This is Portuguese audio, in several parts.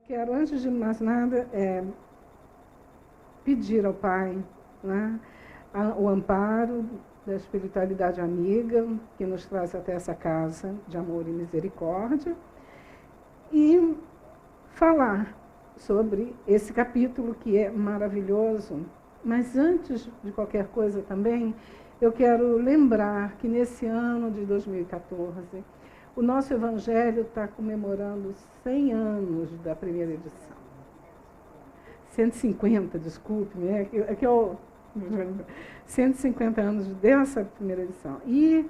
quero, antes de mais nada, pedir ao Pai, né, o amparo da espiritualidade amiga, que nos traz até essa casa de amor e misericórdia, e falar sobre esse capítulo que é maravilhoso. Mas antes de qualquer coisa também, eu quero lembrar que nesse ano de 2014, o nosso Evangelho está comemorando 100 anos da primeira edição. 150, desculpe, né? 150 anos dessa primeira edição. E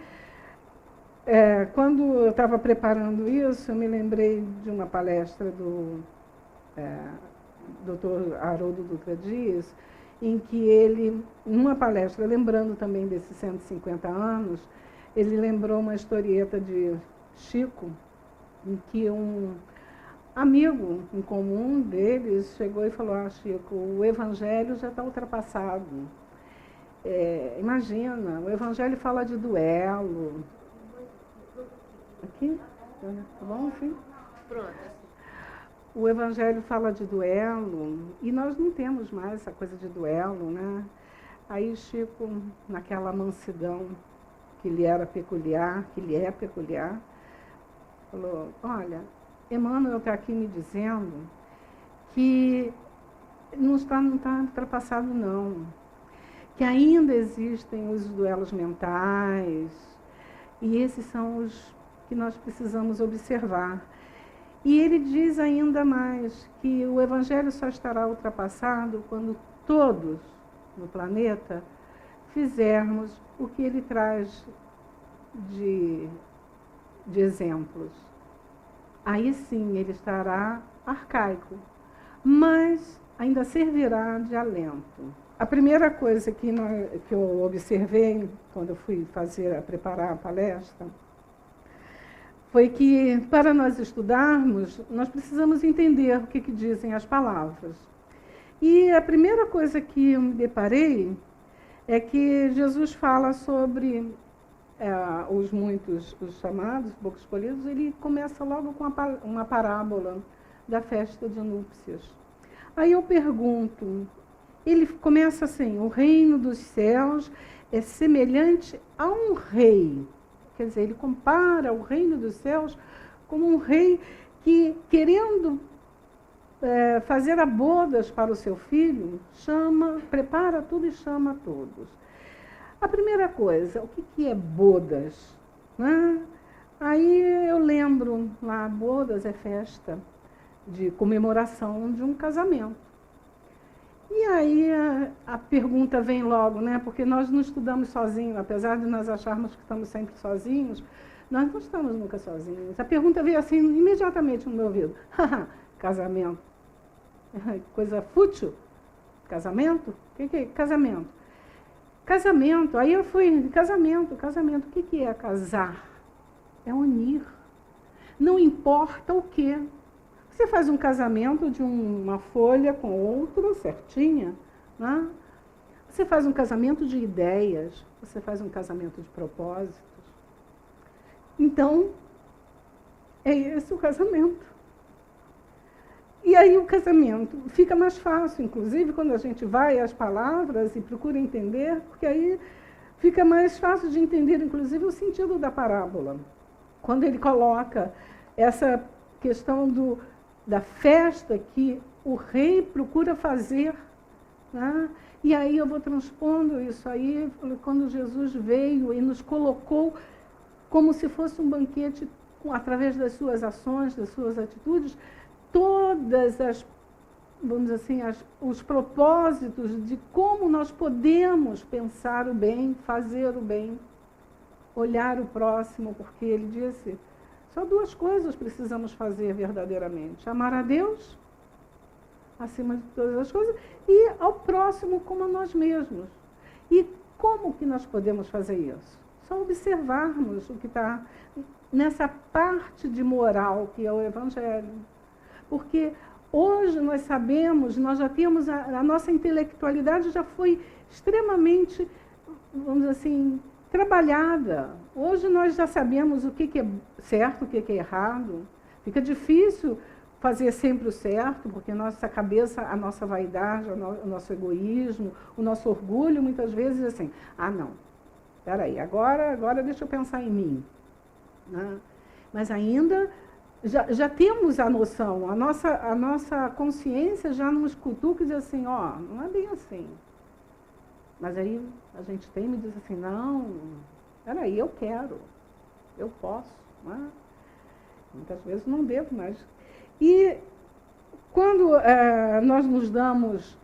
quando eu estava preparando isso, eu me lembrei de uma palestra do Dr. Haroldo Dutra Dias, em que ele, numa palestra, lembrando também desses 150 anos, ele lembrou uma historieta de Chico, em que um amigo em comum deles chegou e falou: Chico, o Evangelho já está ultrapassado. Imagina, o Evangelho fala de duelo. Aqui? Tá bom, filho? Pronto. O Evangelho fala de duelo e nós não temos mais essa coisa de duelo, né? Aí Chico, naquela mansidão que lhe era peculiar, que lhe é peculiar, falou: olha, Emmanuel está aqui me dizendo que não está ultrapassado, não. Que ainda existem os duelos mentais, e esses são os que nós precisamos observar. E ele diz ainda mais que o Evangelho só estará ultrapassado quando todos no planeta fizermos o que ele traz de exemplos. Aí sim ele estará arcaico, mas ainda servirá de alento. A primeira coisa que eu observei quando eu fui preparar a palestra foi que, para nós estudarmos, nós precisamos entender o que dizem as palavras. E a primeira coisa que eu me deparei é que Jesus fala sobre os chamados, poucos escolhidos. Ele começa logo com uma parábola da festa de núpcias. Aí eu pergunto, ele começa assim: o reino dos céus é semelhante a um rei. Quer dizer, ele compara o reino dos céus como um rei que, querendo fazer bodas para o seu filho, prepara tudo e chama todos. A primeira coisa, o que é bodas? Né? Aí eu lembro lá, bodas é festa de comemoração de um casamento. E aí a pergunta vem logo, né? Porque nós não estudamos sozinhos, apesar de nós acharmos que estamos sempre sozinhos, nós não estamos nunca sozinhos. A pergunta veio assim imediatamente no meu ouvido: casamento? Coisa fútil? Casamento? O que é casamento? Casamento, aí eu fui, casamento, o que é casar? É unir. Não importa o quê. Você faz um casamento de uma folha com outra, certinha, né? Você faz um casamento de ideias, você faz um casamento de propósitos. Então, é esse o casamento. E aí o casamento fica mais fácil, inclusive, quando a gente vai às palavras e procura entender, porque aí fica mais fácil de entender, inclusive, o sentido da parábola. Quando ele coloca essa questão da festa que o rei procura fazer, né? E aí eu vou transpondo isso aí, quando Jesus veio e nos colocou como se fosse um banquete, através das suas ações, das suas atitudes, todas vamos dizer assim, os propósitos de como nós podemos pensar o bem, fazer o bem, olhar o próximo, porque ele disse: só duas coisas precisamos fazer verdadeiramente: amar a Deus, acima de todas as coisas, e ao próximo como a nós mesmos. E como que nós podemos fazer isso? Só observarmos o que está nessa parte de moral que é o Evangelho. Porque hoje nós sabemos, nós já temos, a nossa intelectualidade já foi extremamente, vamos dizer assim, trabalhada. Hoje nós já sabemos o que é certo, o que é errado. Fica difícil fazer sempre o certo, porque nossa cabeça, a nossa vaidade, o nosso egoísmo, o nosso orgulho, muitas vezes assim, não, peraí, agora deixa eu pensar em mim. Né? Mas ainda já temos a noção, a nossa consciência já nos cutuca e diz assim, não é bem assim. Mas aí a gente tem e diz assim, não, peraí, eu quero, eu posso. Né? Muitas vezes não devo, mas... E quando nós nos damos,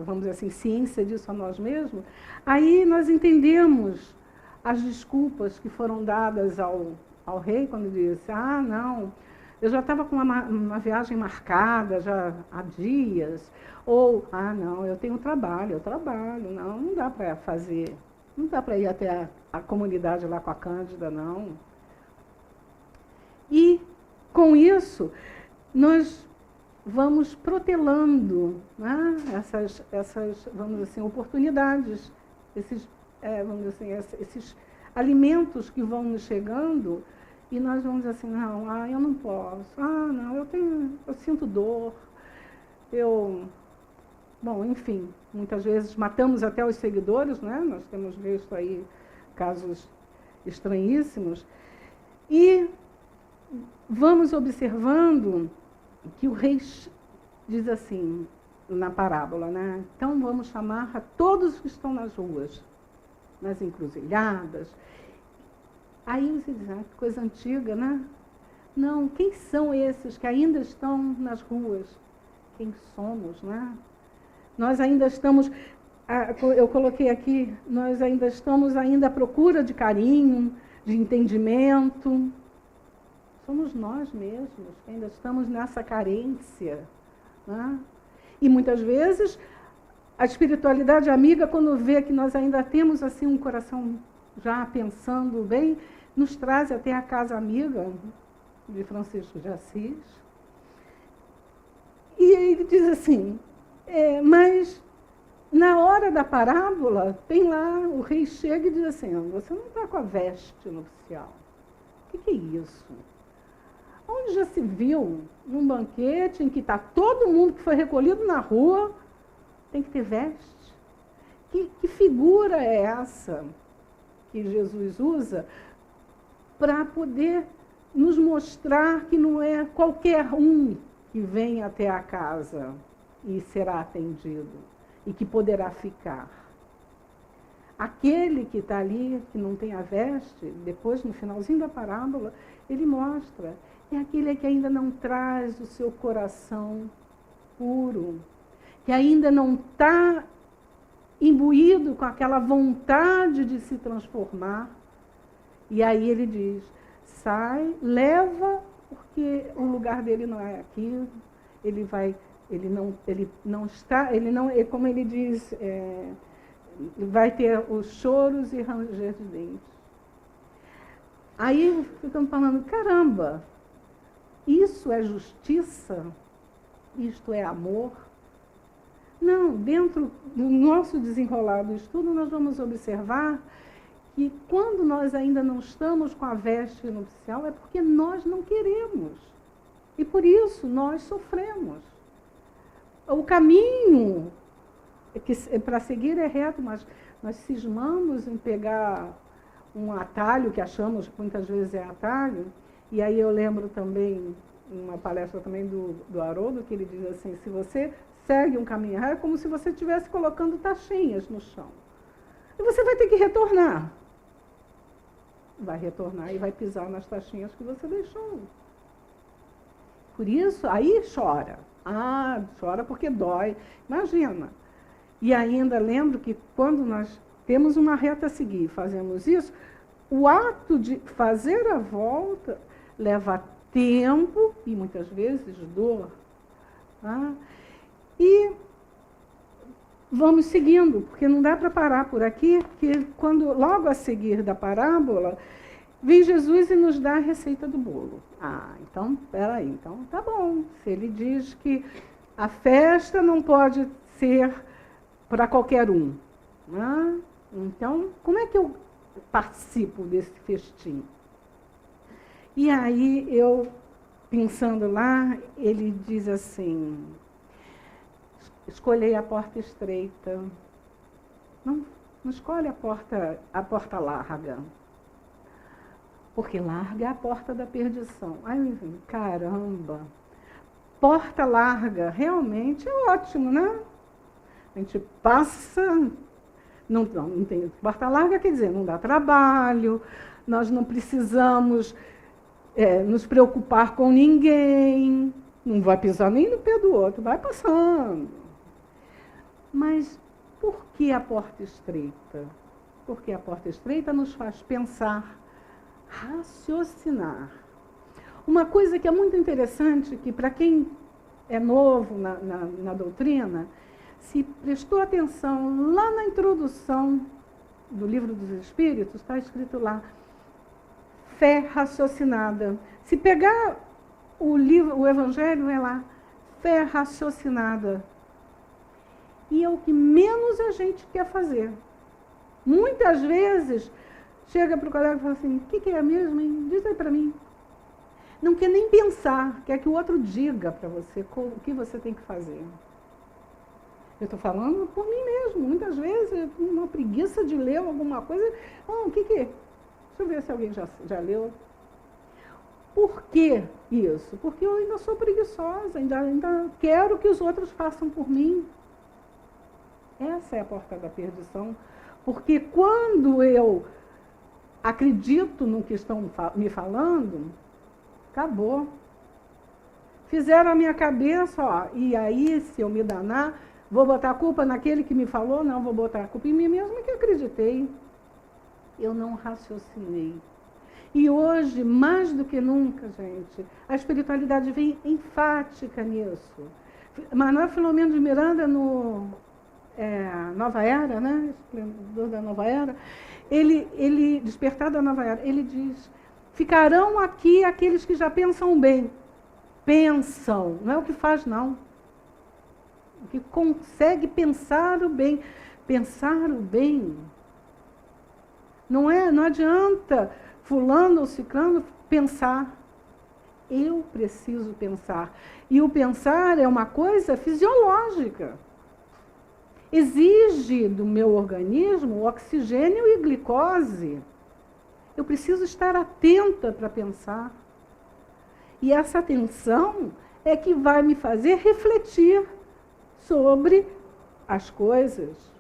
vamos dizer assim, ciência disso a nós mesmos, aí nós entendemos as desculpas que foram dadas ao rei, quando disse, não, eu já estava com uma viagem marcada já há dias, ou, não, eu tenho trabalho, não dá para fazer, não dá para ir até a comunidade lá com a Cândida, não. E, com isso, nós vamos protelando, né, essas, vamos dizer assim, oportunidades, vamos dizer assim, esses alimentos que vão nos chegando, e nós vamos dizer assim, não, eu não posso, não, eu sinto dor, bom, enfim, muitas vezes matamos até os seguidores, né? Nós temos visto aí casos estranhíssimos, e vamos observando que o rei diz assim, na parábola, né? Então vamos chamar a todos que estão nas ruas, nas encruzilhadas. Aí você diz, que coisa antiga, né? Não, quem são esses que ainda estão nas ruas? Quem somos, né? Nós ainda estamos, eu coloquei aqui, nós ainda estamos à procura de carinho, de entendimento. Somos nós mesmos que ainda estamos nessa carência. Né? E muitas vezes a espiritualidade amiga, quando vê que nós ainda temos assim um coração já pensando bem, nos traz até a casa amiga de Francisco de Assis. E ele diz assim, mas na hora da parábola, tem lá, o rei chega e diz assim, você não está com a veste nupcial. O que é isso? Onde já se viu num banquete em que está todo mundo que foi recolhido na rua, tem que ter veste? Que figura é essa que Jesus usa para poder nos mostrar que não é qualquer um que vem até a casa e será atendido e que poderá ficar? Aquele que está ali, que não tem a veste, depois, no finalzinho da parábola, ele mostra, é aquele que ainda não traz o seu coração puro, que ainda não está imbuído com aquela vontade de se transformar. E aí ele diz, sai, leva, porque o lugar dele não é aqui, como ele diz, vai ter os choros e ranger de dentes. Aí ficamos falando, caramba, isso é justiça? Isto é amor? Não, dentro do nosso desenrolar do estudo, nós vamos observar que quando nós ainda não estamos com a veste nupcial, é porque nós não queremos. E por isso nós sofremos. O caminho para seguir é reto, mas nós cismamos em pegar um atalho, que achamos que muitas vezes é atalho, e aí eu lembro também, uma palestra também do Haroldo, que ele diz assim, se você segue um caminho errado, é como se você estivesse colocando taxinhas no chão. E você vai ter que retornar. Vai retornar e vai pisar nas taxinhas que você deixou. Por isso, aí chora. Chora porque dói. Imagina. E ainda lembro que quando nós temos uma reta a seguir, fazemos isso, o ato de fazer a volta leva tempo e muitas vezes dor. Tá? E vamos seguindo, porque não dá para parar por aqui, porque quando logo a seguir da parábola, vem Jesus e nos dá a receita do bolo. Então, peraí, então tá bom. Se ele diz que a festa não pode ser para qualquer um, né? Então, como é que eu participo desse festim? E aí eu pensando lá, ele diz assim, escolhei a porta estreita. Não escolhe a porta larga. Porque larga é a porta da perdição. Aí, caramba, porta larga, realmente é ótimo, né? A gente passa, não tem porta larga, quer dizer, não dá trabalho, nós não precisamos nos preocupar com ninguém, não vai pisar nem no pé do outro, vai passando. Mas por que a porta estreita? Porque a porta estreita nos faz pensar, raciocinar. Uma coisa que é muito interessante, que para quem é novo na doutrina, se prestou atenção lá na introdução do Livro dos Espíritos, está escrito lá, fé raciocinada. Se pegar o Evangelho, é lá, fé raciocinada. E é o que menos a gente quer fazer. Muitas vezes, chega para o colega e fala assim, o que é mesmo, hein? Diz aí para mim. Não quer nem pensar, quer que o outro diga para você o que você tem que fazer. Eu estou falando por mim mesmo. Muitas vezes, uma preguiça de ler alguma coisa. O que é? Deixa eu ver se alguém já leu. Por que isso? Porque eu ainda sou preguiçosa, ainda quero que os outros façam por mim. Essa é a porta da perdição. Porque quando eu acredito no que estão me falando, acabou. Fizeram a minha cabeça, e aí, se eu me danar, vou botar a culpa naquele que me falou? Não, vou botar a culpa em mim mesma que acreditei. Eu não raciocinei. E hoje, mais do que nunca, gente, a espiritualidade vem enfática nisso. Manuel Filomeno de Miranda, no Nova Era, né? Esplendor da Nova Era, ele, Despertar da Nova Era, ele diz, ficarão aqui aqueles que já pensam bem. Pensam, não é o que faz, não. O que consegue pensar o bem. Pensar o bem. Não adianta fulano ou ciclano pensar. Eu preciso pensar. E o pensar é uma coisa fisiológica. Exige do meu organismo oxigênio e glicose. Eu preciso estar atenta para pensar. E essa atenção é que vai me fazer refletir sobre as coisas.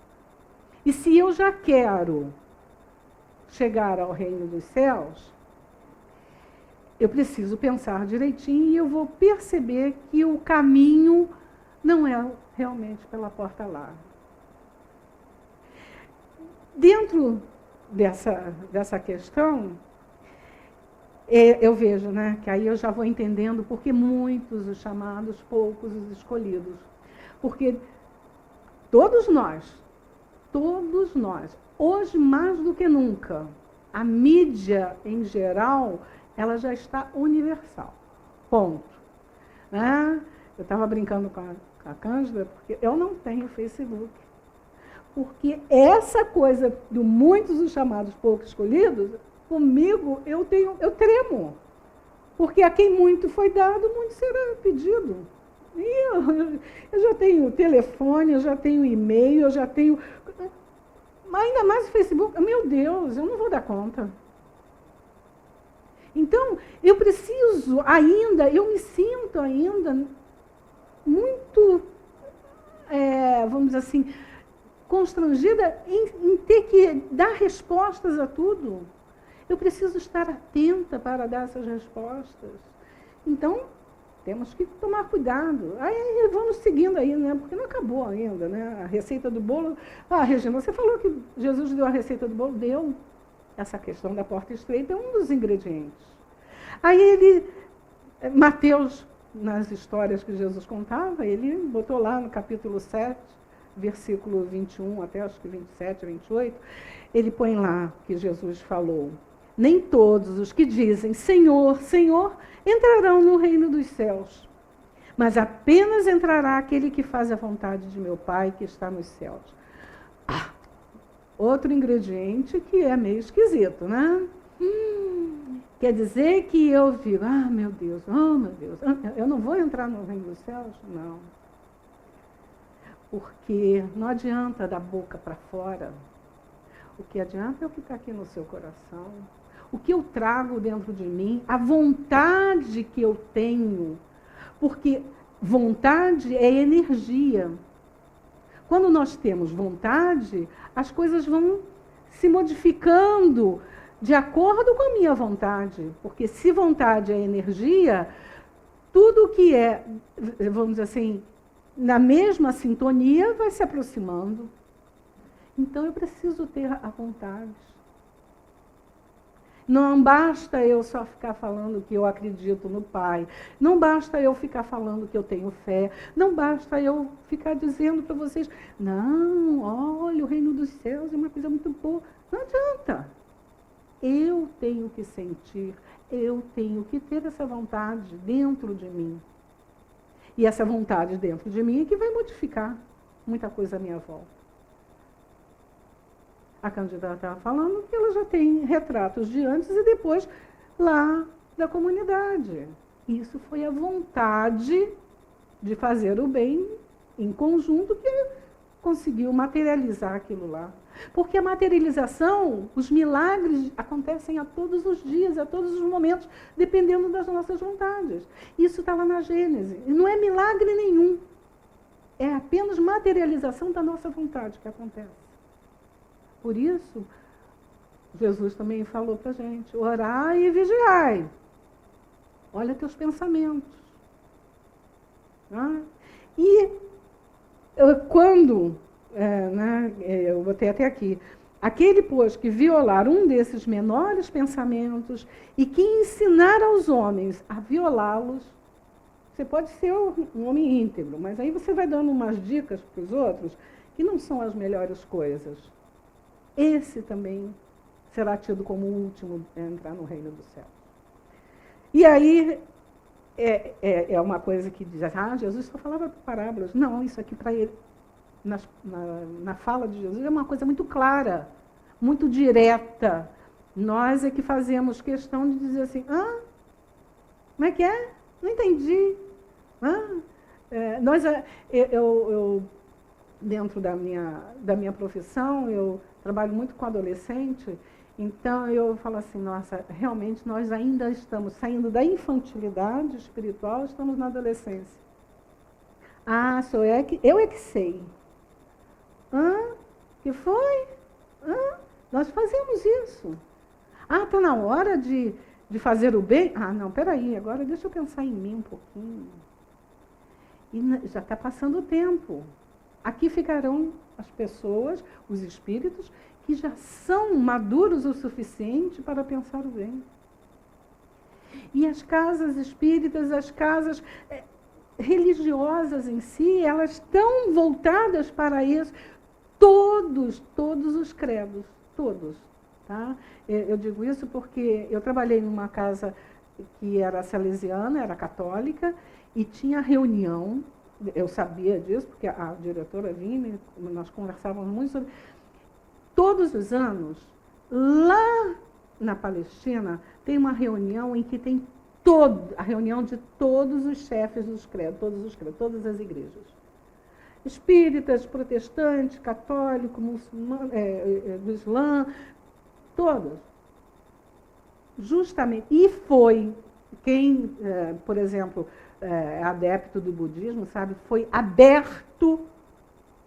E se eu já quero chegar ao reino dos céus, eu preciso pensar direitinho e eu vou perceber que o caminho não é realmente pela porta larga. Dentro dessa questão, eu vejo, né, que aí eu já vou entendendo porque muitos os chamados, poucos os escolhidos. Porque todos nós, hoje mais do que nunca, a mídia em geral, ela já está universal. Ponto. Né? Eu estava brincando com a Cândida, porque eu não tenho Facebook. Porque essa coisa do muitos os chamados, poucos escolhidos, comigo eu tremo. Porque a quem muito foi dado, muito será pedido. E eu já tenho telefone, eu já tenho e-mail, eu já tenho... Ainda mais o Facebook. Meu Deus, eu não vou dar conta. Então, eu preciso ainda, eu me sinto ainda muito, vamos dizer assim, constrangida em ter que dar respostas a tudo. Eu preciso estar atenta para dar essas respostas. Então, temos que tomar cuidado. Aí vamos seguindo aí, né? Porque não acabou ainda, né? A receita do bolo... Regina, você falou que Jesus deu a receita do bolo? Deu. Essa questão da porta estreita é um dos ingredientes. Aí Mateus, nas histórias que Jesus contava, ele botou lá no capítulo 7, versículo 21 até acho que 27, 28, ele põe lá que Jesus falou: nem todos os que dizem Senhor, Senhor, entrarão no reino dos céus, mas apenas entrará aquele que faz a vontade de meu Pai que está nos céus. Outro ingrediente que é meio esquisito, né? Quer dizer que eu digo, meu Deus, eu não vou entrar no reino dos céus? Não. Porque não adianta da boca para fora. O que adianta é o que está aqui no seu coração. O que eu trago dentro de mim, a vontade que eu tenho. Porque vontade é energia. Quando nós temos vontade, as coisas vão se modificando de acordo com a minha vontade. Porque se vontade é energia, tudo que é, vamos dizer assim, na mesma sintonia vai se aproximando. Então eu preciso ter a vontade. Não basta eu só ficar falando que eu acredito no Pai. Não basta eu ficar falando que eu tenho fé. Não basta eu ficar dizendo para vocês, não, olha, o reino dos céus é uma coisa muito boa. Não adianta. Eu tenho que sentir, eu tenho que ter essa vontade dentro de mim. E essa vontade dentro de mim é que vai modificar muita coisa à minha volta. A candidata estava falando que ela já tem retratos de antes e depois lá da comunidade. Isso foi a vontade de fazer o bem em conjunto que conseguiu materializar aquilo lá. Porque a materialização, os milagres acontecem a todos os dias, a todos os momentos, dependendo das nossas vontades. Isso está lá na Gênesis. E não é milagre nenhum. É apenas materialização da nossa vontade que acontece. Por isso, Jesus também falou para a gente, orai e vigiai. Olha teus pensamentos. E quando, eu botei até aqui, aquele, pois, que violar um desses menores pensamentos e que ensinar aos homens a violá-los, você pode ser um homem íntegro, mas aí você vai dando umas dicas para os outros que não são as melhores coisas. Esse também será tido como o último a entrar no reino do céu. E aí, é uma coisa que diz, Jesus só falava parábolas. Não, isso aqui para ele, na fala de Jesus, é uma coisa muito clara, muito direta. Nós é que fazemos questão de dizer assim, como é que é? Não entendi. Eu dentro da minha profissão, eu trabalho muito com adolescente, então eu falo assim, nossa, realmente nós ainda estamos saindo da infantilidade espiritual, estamos na adolescência. Eu é que sei. Que foi? Nós fazemos isso. Está na hora de fazer o bem? Não, peraí, agora deixa eu pensar em mim um pouquinho. E já está passando o tempo. Aqui ficarão as pessoas, os espíritos, que já são maduros o suficiente para pensar o bem. E as casas espíritas, as casas religiosas em si, elas estão voltadas para isso. Todos os credos, todos. Tá? Eu digo isso porque eu trabalhei numa casa que era salesiana, era católica, e tinha reunião. Eu sabia disso, porque a diretora vinha, nós conversávamos muito sobre... Todos os anos, lá na Palestina, tem uma reunião em que tem a reunião de todos os chefes dos credos, todas as igrejas. Espíritas, protestantes, católicos, muçulmanos, do Islã, todos. Justamente. E foi quem, por exemplo... adepto do budismo, sabe, foi aberto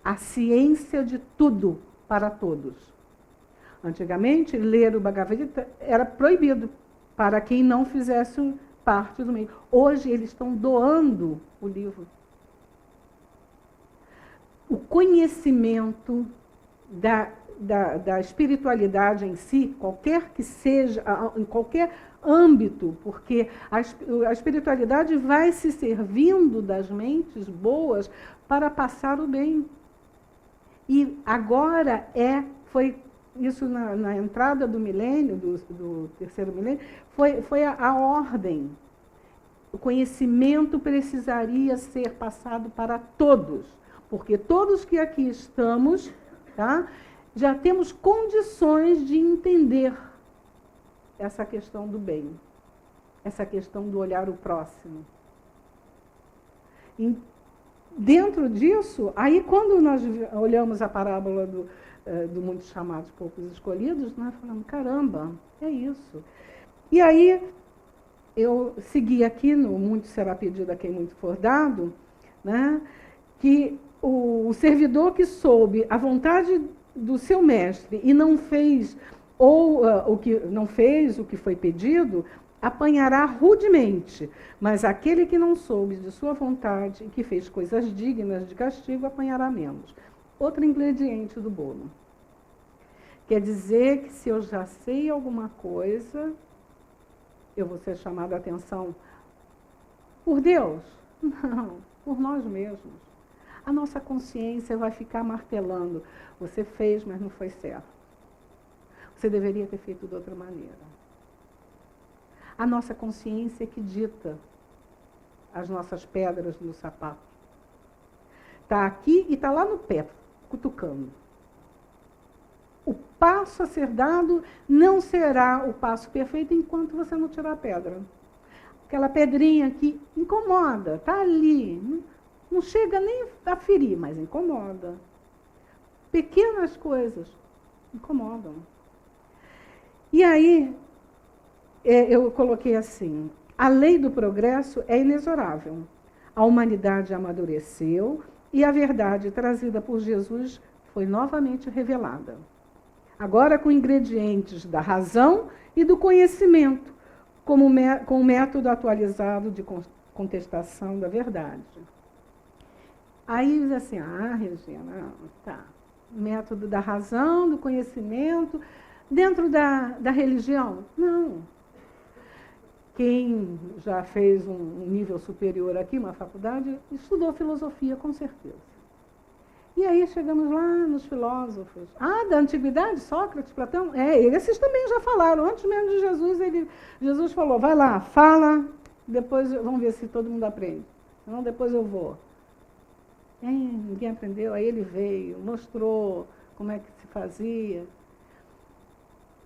a ciência de tudo para todos. Antigamente, ler o Bhagavad Gita era proibido para quem não fizesse parte do meio. Hoje, eles estão doando o livro. O conhecimento da espiritualidade em si, qualquer que seja, em qualquer âmbito, porque a espiritualidade vai se servindo das mentes boas para passar o bem. E agora foi isso na entrada do milênio, do terceiro milênio, foi a ordem. O conhecimento precisaria ser passado para todos, porque todos que aqui estamos, tá, já temos condições de entender essa questão do bem, essa questão do olhar o próximo. E dentro disso, aí quando nós olhamos a parábola do Muitos Chamados, Poucos Escolhidos, nós falamos, caramba, é isso. E aí eu segui aqui no Muito Será Pedido a Quem Muito For Dado, né, que o servidor que soube a vontade do seu mestre e não fez o que foi pedido, apanhará rudemente, mas aquele que não soube de sua vontade e que fez coisas dignas de castigo, apanhará menos. Outro ingrediente do bolo. Quer dizer que se eu já sei alguma coisa, eu vou ser chamado a atenção por Deus? Não, por nós mesmos. A nossa consciência vai ficar martelando. Você fez, mas não foi certo. Você deveria ter feito de outra maneira. A nossa consciência é que dita as nossas pedras no sapato. Está aqui e está lá no pé, cutucando. O passo a ser dado não será o passo perfeito enquanto você não tirar a pedra. Aquela pedrinha que incomoda, está ali. Não chega nem a ferir, mas incomoda. Pequenas coisas incomodam. E aí, eu coloquei assim, a lei do progresso é inexorável. A humanidade amadureceu e a verdade trazida por Jesus foi novamente revelada. Agora com ingredientes da razão e do conhecimento, com o método atualizado de contestação da verdade. Aí diz assim, Regina, tá. Método da razão, do conhecimento, dentro da religião? Não. Quem já fez um nível superior aqui, uma faculdade, estudou filosofia, com certeza. E aí chegamos lá nos filósofos. Da antiguidade, Sócrates, Platão? Esses também já falaram. Antes mesmo de Jesus, Jesus falou, vai lá, fala, depois vamos ver se todo mundo aprende. Senão depois eu vou. Ninguém aprendeu, aí ele veio, mostrou como é que se fazia.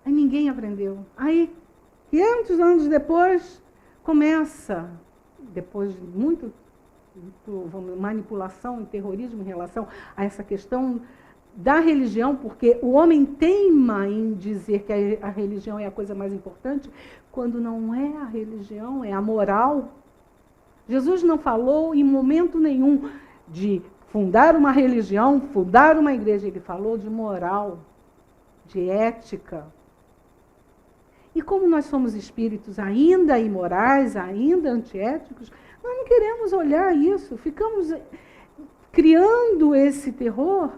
Aí ninguém aprendeu. Aí, 500 anos depois, começa, depois de muito manipulação e terrorismo em relação a essa questão da religião, porque o homem teima em dizer que a religião é a coisa mais importante, quando não é a religião, é a moral. Jesus não falou em momento nenhum de fundar uma religião, fundar uma igreja. Ele falou de moral, de ética. E como nós somos espíritos ainda imorais, ainda antiéticos, nós não queremos olhar isso. Ficamos criando esse terror.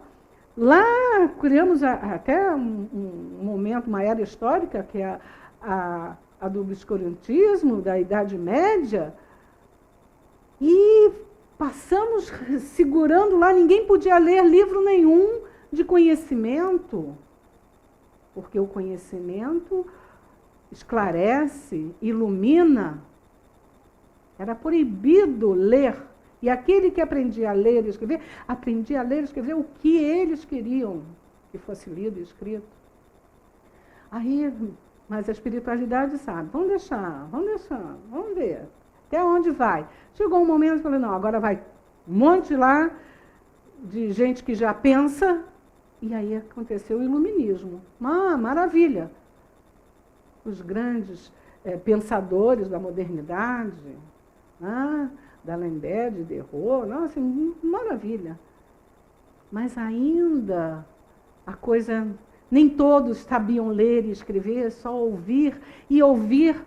Lá criamos até um momento, uma era histórica, que é a do obscurantismo, da Idade Média, e passamos segurando lá, ninguém podia ler livro nenhum de conhecimento, porque o conhecimento esclarece, ilumina. Era proibido ler. E aquele que aprendia a ler e escrever, aprendia a ler e escrever o que eles queriam que fosse lido e escrito. Aí, mas a espiritualidade sabe, vamos deixar, vamos ver. Até onde vai? Chegou um momento que eu falei, não, agora vai um monte lá de gente que já pensa, e aí aconteceu o iluminismo. Maravilha! Os grandes pensadores da modernidade, D'Alembert, Diderot, nossa, maravilha. Mas ainda a coisa, nem todos sabiam ler e escrever, só ouvir, e ouvir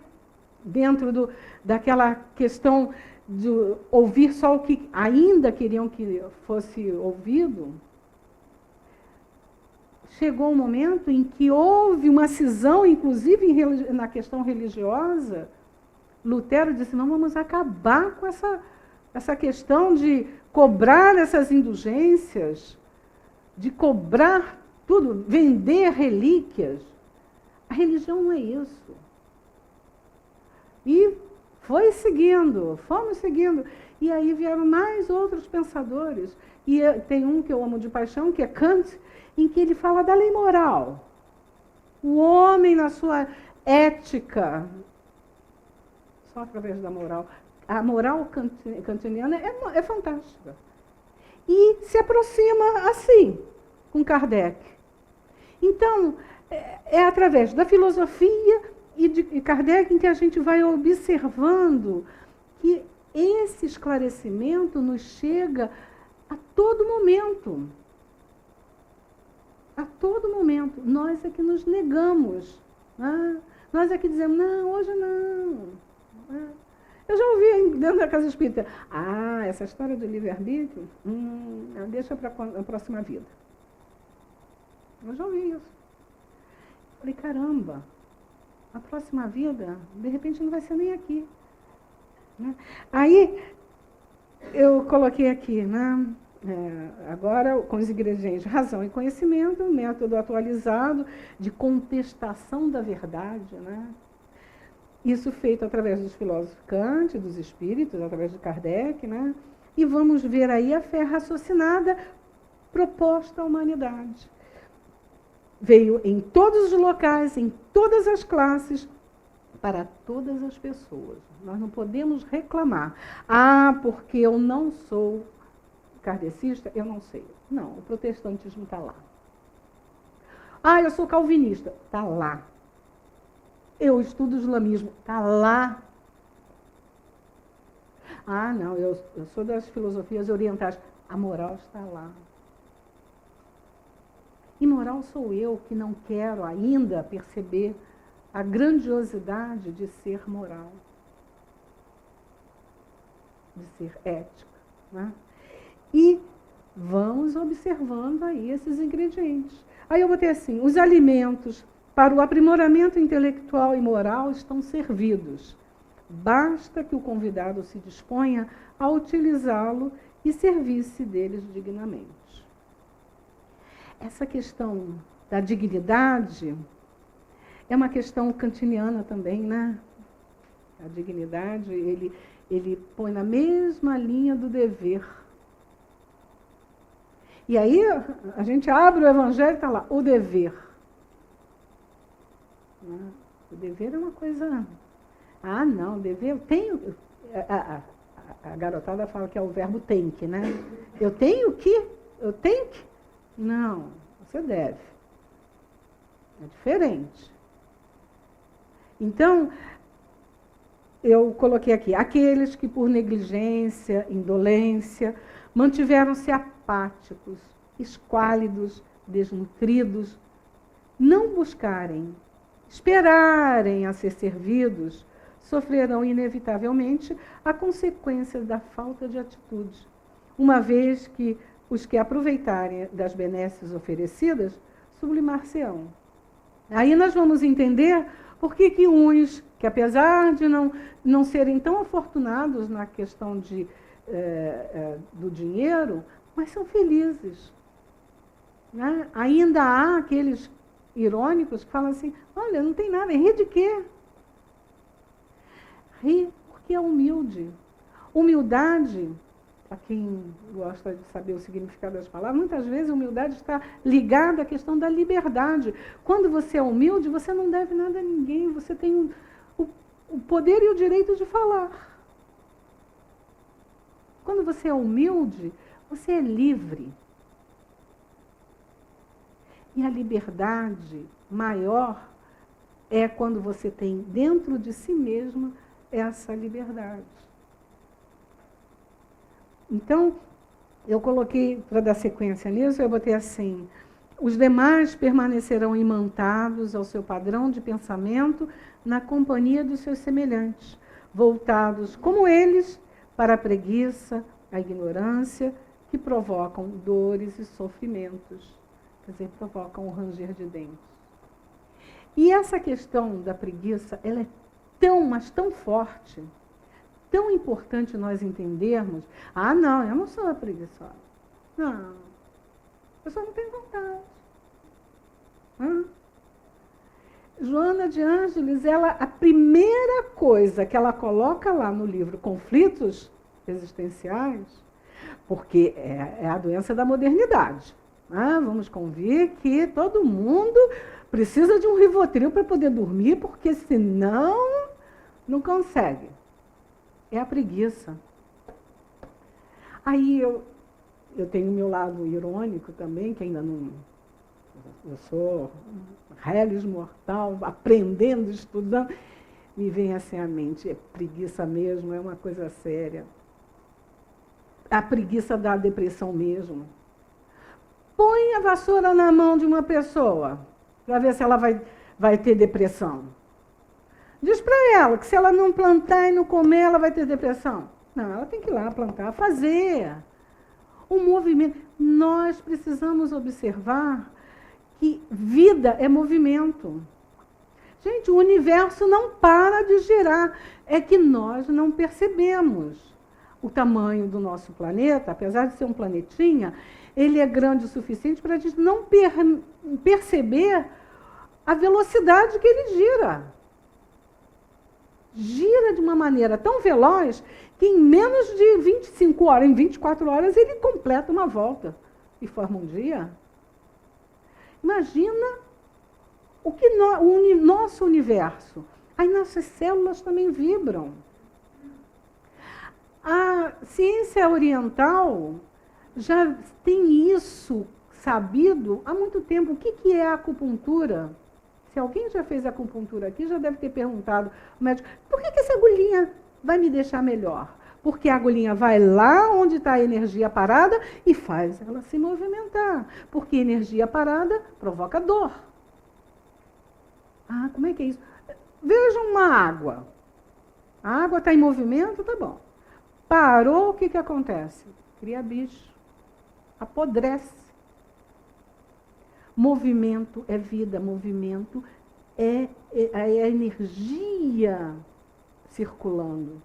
dentro daquela questão de ouvir só o que ainda queriam que fosse ouvido. Chegou um momento em que houve uma cisão, inclusive na questão religiosa. Lutero disse, não, vamos acabar com essa questão de cobrar essas indulgências, de cobrar tudo, vender relíquias. A religião não é isso. E fomos seguindo. E aí vieram mais outros pensadores. E tem um que eu amo de paixão, que é Kant, em que ele fala da lei moral. O homem, na sua ética, só através da moral. A moral kantiniana é fantástica. E se aproxima assim, com Kardec. Então, é através da filosofia e de Kardec em que a gente vai observando que esse esclarecimento nos chega a todo momento. A todo momento. Nós é que nos negamos. Né? Nós é que dizemos, não, hoje não. Eu já ouvi dentro da casa espírita, essa história do livre-arbítrio, deixa para a próxima vida. Eu já ouvi isso. Falei, caramba, a próxima vida, de repente, não vai ser nem aqui. Né? Aí, eu coloquei aqui, né? Agora, com os ingredientes razão e conhecimento, um método atualizado de contestação da verdade, né? Isso feito através dos filósofos Kant, dos espíritos, através de Kardec, né? E vamos ver aí a fé raciocinada proposta à humanidade. Veio em todos os locais, em todas as classes, para todas as pessoas. Nós não podemos reclamar. Porque eu não sou kardecista, eu não sei. Não, o protestantismo está lá. Eu sou calvinista, está lá. Eu estudo o islamismo, está lá. Não, eu sou das filosofias orientais. A moral está lá. E moral sou eu que não quero ainda perceber a grandiosidade de ser moral, de ser ética. Né? E vamos observando aí esses ingredientes. Aí eu botei assim, os alimentos para o aprimoramento intelectual e moral estão servidos. Basta que o convidado se disponha a utilizá-lo e servir-se deles dignamente. Essa questão da dignidade é uma questão kantiniana também, né? A dignidade, ele põe na mesma linha do dever. E aí a gente abre o Evangelho e está lá, o dever. O dever é uma coisa... não, dever, eu tenho... A garotada fala que é o verbo tem que, né? Eu tenho que? Não, você deve. É diferente. Então, eu coloquei aqui, aqueles que por negligência, indolência, mantiveram-se apáticos, esquálidos, desnutridos, não buscarem, esperarem a ser servidos, sofrerão inevitavelmente a consequência da falta de atitude, uma vez que os que aproveitarem das benesses oferecidas sublimar-se-ão. Aí nós vamos entender por que uns, que apesar de não serem tão afortunados na questão do dinheiro, mas são felizes. Né? Ainda há aqueles irônicos que falam assim, olha, não tem nada, ri de quê? Ri porque é humilde. Humildade... Para quem gosta de saber o significado das palavras, muitas vezes a humildade está ligada à questão da liberdade. Quando você é humilde, você não deve nada a ninguém, você tem o poder e o direito de falar. Quando você é humilde, você é livre. E a liberdade maior é quando você tem dentro de si mesmo essa liberdade. Então, eu coloquei, para dar sequência nisso, eu botei assim, os demais permanecerão imantados ao seu padrão de pensamento na companhia dos seus semelhantes, voltados, como eles, para a preguiça, a ignorância, que provocam dores e sofrimentos, quer dizer, provocam o ranger de dentes. E essa questão da preguiça, ela é mas tão forte, tão importante nós entendermos, não, eu não sou preguiçosa. Não, eu só não tenho vontade. Joana de Ângeles, a primeira coisa que ela coloca lá no livro Conflitos Existenciais, porque é a doença da modernidade. Vamos convir que todo mundo precisa de um Rivotril para poder dormir, porque senão não consegue. É a preguiça. Aí eu tenho o meu lado irônico também, que ainda não... Eu sou reles mortal, aprendendo, estudando. Me vem assim à mente, é preguiça mesmo, é uma coisa séria. A preguiça da depressão mesmo. Põe a vassoura na mão de uma pessoa, para ver se ela vai ter depressão. Diz para ela que se ela não plantar e não comer, ela vai ter depressão. Não, ela tem que ir lá plantar, fazer. O movimento. Nós precisamos observar que vida é movimento. Gente, o universo não para de girar. É que nós não percebemos o tamanho do nosso planeta, apesar de ser um planetinha, ele é grande o suficiente para a gente não perceber a velocidade que ele gira. Gira de uma maneira tão veloz que em menos de 25 horas, em 24 horas, ele completa uma volta e forma um dia. Imagina o que o nosso universo. As nossas células também vibram. A ciência oriental já tem isso sabido há muito tempo. O que é a acupuntura? Se alguém já fez acupuntura aqui, já deve ter perguntado ao médico, por que essa agulhinha vai me deixar melhor? Porque a agulhinha vai lá onde está a energia parada e faz ela se movimentar. Porque energia parada provoca dor. Como é que é isso? Veja uma água. A água está em movimento, tá bom. Parou, o que acontece? Cria bicho. Apodrece. Movimento é vida, movimento é a energia circulando.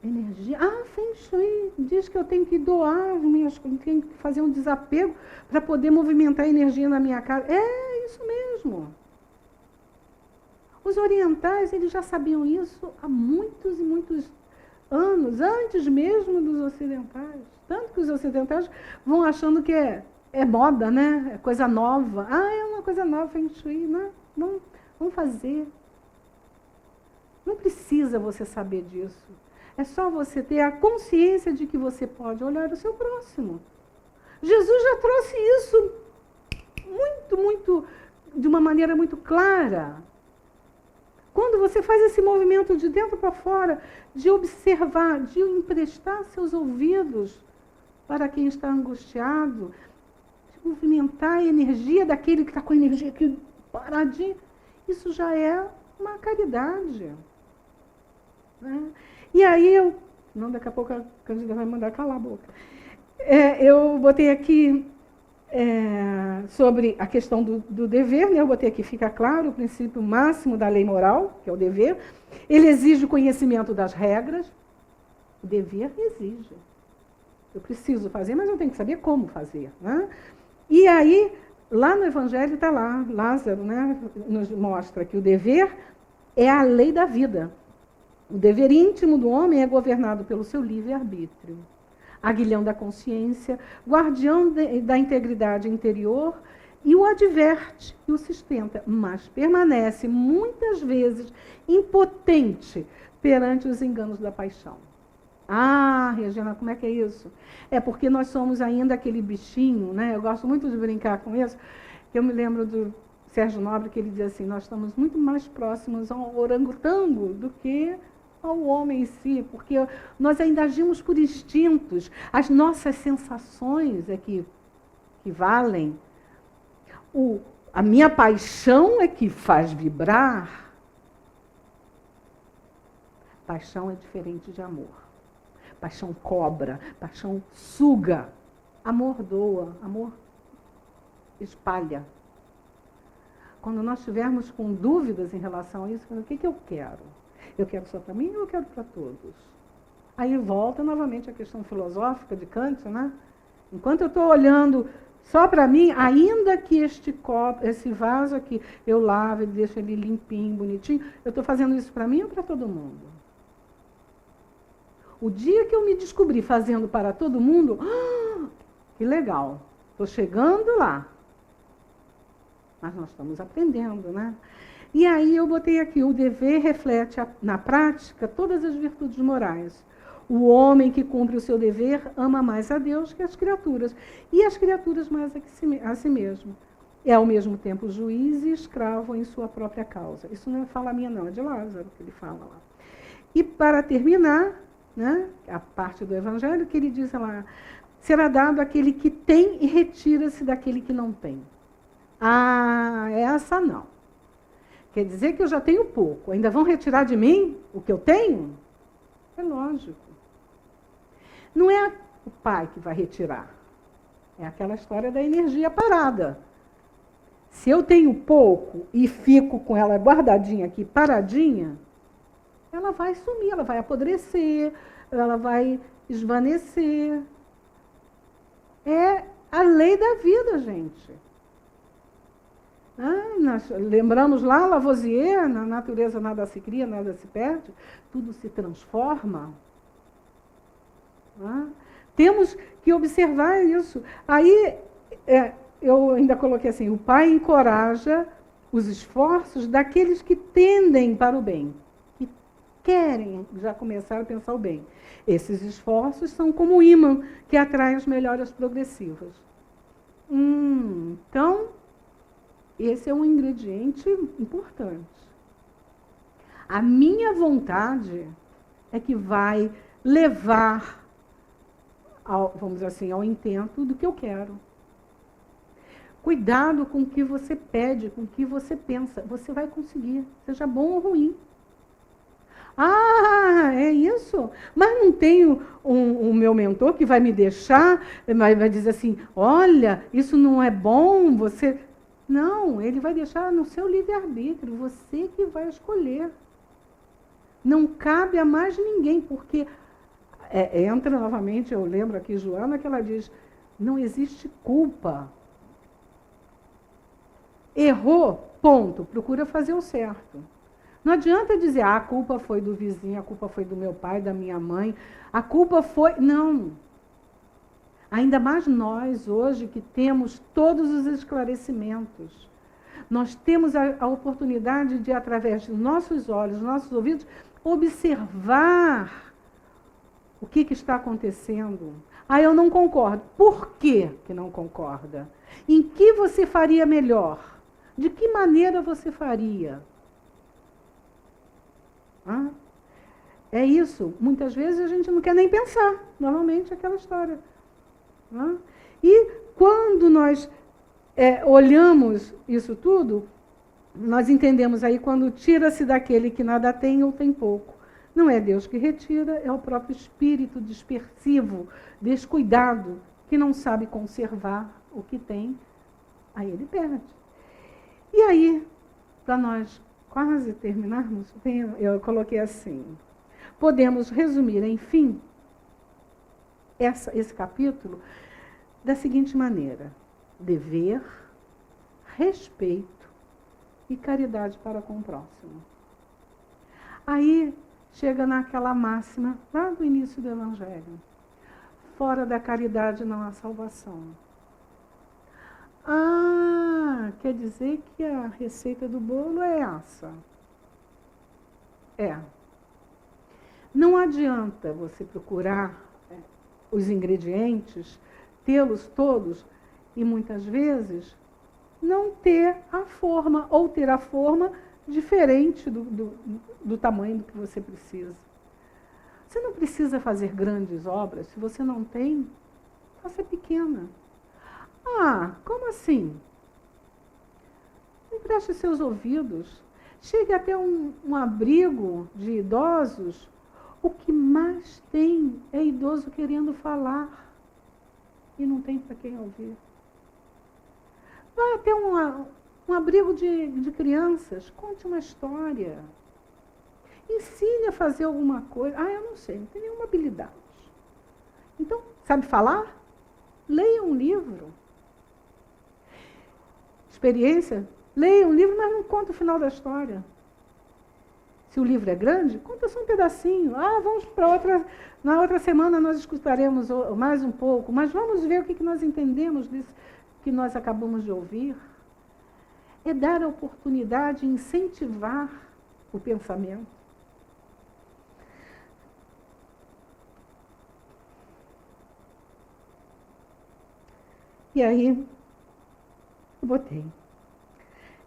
Energia. Feng Shui diz que eu tenho que doar, tenho que fazer um desapego para poder movimentar a energia na minha casa. É isso mesmo. Os orientais, eles já sabiam isso há muitos e muitos anos, antes mesmo dos ocidentais. Tanto que os ocidentais vão achando que é moda, né? É coisa nova. É uma coisa nova, Feng Shui, né? Não, vamos fazer. Não precisa você saber disso. É só você ter a consciência de que você pode olhar o seu próximo. Jesus já trouxe isso de uma maneira muito clara. Quando você faz esse movimento de dentro para fora, de observar, de emprestar seus ouvidos para quem está angustiado, de movimentar a energia daquele que está com a energia aqui paradinho, isso já é uma caridade. Né? E aí, daqui a pouco a Cândida vai mandar calar a boca. Eu botei aqui sobre a questão do dever, né? Eu botei aqui, fica claro, o princípio máximo da lei moral, que é o dever. Ele exige o conhecimento das regras. O dever exige. Eu preciso fazer, mas eu tenho que saber como fazer. Né? E aí, lá no Evangelho está lá, Lázaro, né, nos mostra que o dever é a lei da vida. O dever íntimo do homem é governado pelo seu livre-arbítrio. Aguilhão da consciência, guardião da integridade interior, e o adverte e o sustenta, mas permanece muitas vezes impotente perante os enganos da paixão. Regina, como é que é isso? É porque nós somos ainda aquele bichinho, né? Eu gosto muito de brincar com isso. Eu me lembro do Sérgio Nobre, que ele diz assim, nós estamos muito mais próximos ao orangotango do que ao homem em si, porque nós ainda agimos por instintos, as nossas sensações é que valem. A minha paixão é que faz vibrar. Paixão é diferente de amor. Paixão cobra, paixão suga. Amor doa, amor espalha. Quando nós estivermos com dúvidas em relação a isso, o que eu quero? Eu quero só para mim ou eu quero para todos? Aí volta novamente a questão filosófica de Kant, né? Enquanto eu estou olhando só para mim, ainda que este copo, esse vaso aqui, eu lavo e deixo ele limpinho, bonitinho, eu estou fazendo isso para mim ou para todo mundo? O dia que eu me descobri fazendo para todo mundo, que legal, estou chegando lá. Mas nós estamos aprendendo, né? E aí eu botei aqui, o dever reflete na prática todas as virtudes morais. O homem que cumpre o seu dever ama mais a Deus que as criaturas, e as criaturas mais a si mesmo. É ao mesmo tempo juiz e escravo em sua própria causa. Isso não é fala minha não, é de Lázaro que ele fala lá. E para terminar, né, a parte do Evangelho, que ele diz lá, será dado àquele que tem e retira-se daquele que não tem. Ah, essa não. Quer dizer que eu já tenho pouco, ainda vão retirar de mim o que eu tenho? É lógico. Não é o pai que vai retirar. É aquela história da energia parada. Se eu tenho pouco e fico com ela guardadinha aqui, paradinha, ela vai sumir, ela vai apodrecer, ela vai esvanecer. É a lei da vida, gente. Nós lembramos lá, Lavoisier, na natureza nada se cria, nada se perde, tudo se transforma. Temos que observar isso. Aí, eu ainda coloquei assim, o pai encoraja os esforços daqueles que tendem para o bem, que querem já começar a pensar o bem. Esses esforços são como o ímã que atrai as melhoras progressivas. Então, esse é um ingrediente importante. A minha vontade é que vai levar, vamos dizer assim, ao intento do que eu quero. Cuidado com o que você pede, com o que você pensa. Você vai conseguir, seja bom ou ruim. Ah, é isso? Mas não tenho um meu mentor que vai me deixar, vai dizer assim, olha, isso não é bom, você... Não, ele vai deixar no seu livre-arbítrio, você que vai escolher. Não cabe a mais ninguém, porque entra novamente, eu lembro aqui, Joana, que ela diz, não existe culpa. Errou, ponto, procura fazer o certo. Não adianta dizer, a culpa foi do vizinho, a culpa foi do meu pai, da minha mãe, a culpa foi... Não. Ainda mais nós, hoje, que temos todos os esclarecimentos. Nós temos a oportunidade de, através dos nossos olhos, dos nossos ouvidos, observar o que está acontecendo. Ah, eu não concordo. Por que não concorda? Em que você faria melhor? De que maneira você faria? É isso. Muitas vezes a gente não quer nem pensar. Normalmente é aquela história. E quando nós olhamos isso tudo, nós entendemos aí quando tira-se daquele que nada tem ou tem pouco. Não é Deus que retira, é o próprio espírito dispersivo, descuidado, que não sabe conservar o que tem, aí ele perde. E aí, para nós quase terminarmos, eu coloquei assim, podemos resumir, enfim, esse capítulo da seguinte maneira: dever, respeito e caridade para com o próximo. Aí chega naquela máxima lá do início do Evangelho: fora da caridade não há salvação. Quer dizer que a receita do bolo é essa? Não adianta você procurar os ingredientes, tê-los todos, e muitas vezes não ter a forma, ou ter a forma diferente do tamanho do que você precisa. Você não precisa fazer grandes obras, se você não tem, faça pequena. Como assim? Empreste seus ouvidos, chegue até um abrigo de idosos. O que mais tem é idoso querendo falar e não tem para quem ouvir. Vai até um abrigo de crianças, conte uma história. Ensine a fazer alguma coisa. Eu não sei, não tenho nenhuma habilidade. Então, sabe falar? Leia um livro. Experiência? Leia um livro, mas não conta o final da história. Se o livro é grande, conta só um pedacinho. Ah, vamos para outra. Na outra semana nós escutaremos mais um pouco, mas vamos ver o que nós entendemos disso que nós acabamos de ouvir. É dar a oportunidade, incentivar o pensamento. E aí, eu botei.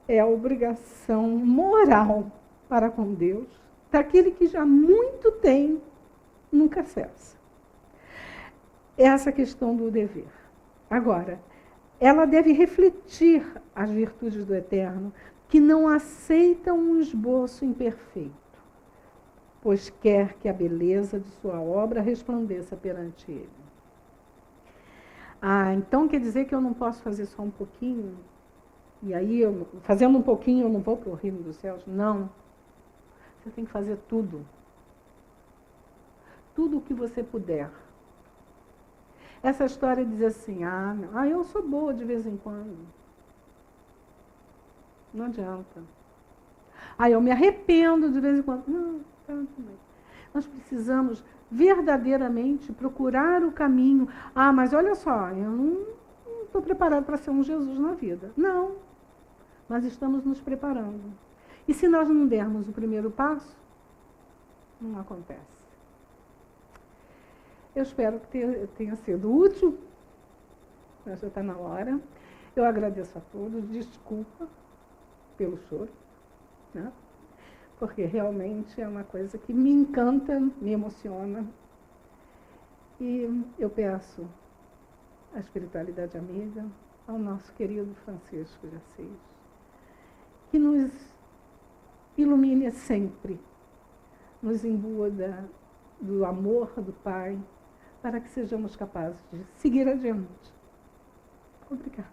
É a obrigação moral para com Deus, daquele que já muito tem, nunca cessa. Essa questão do dever. Agora, ela deve refletir as virtudes do Eterno, que não aceitam um esboço imperfeito, pois quer que a beleza de sua obra resplandeça perante ele. Ah, então quer dizer que eu não posso fazer só um pouquinho? E aí, fazendo um pouquinho, eu não vou para o reino dos céus? Não. Você tem que fazer tudo. Tudo o que você puder. Essa história diz assim, eu sou boa de vez em quando. Não adianta. Eu me arrependo de vez em quando. Não, tanto mais. Nós precisamos verdadeiramente procurar o caminho. Mas olha só, eu não estou preparado para ser um Jesus na vida. Não, mas estamos nos preparando. E se nós não dermos o primeiro passo, não acontece. Eu espero que tenha sido útil. Já está na hora. Eu agradeço a todos. Desculpa pelo choro, né? Porque realmente é uma coisa que me encanta, me emociona. E eu peço à espiritualidade amiga, ao nosso querido Francisco de Assis, que nos ilumine sempre, nos imbua do amor do Pai, para que sejamos capazes de seguir adiante. Obrigada.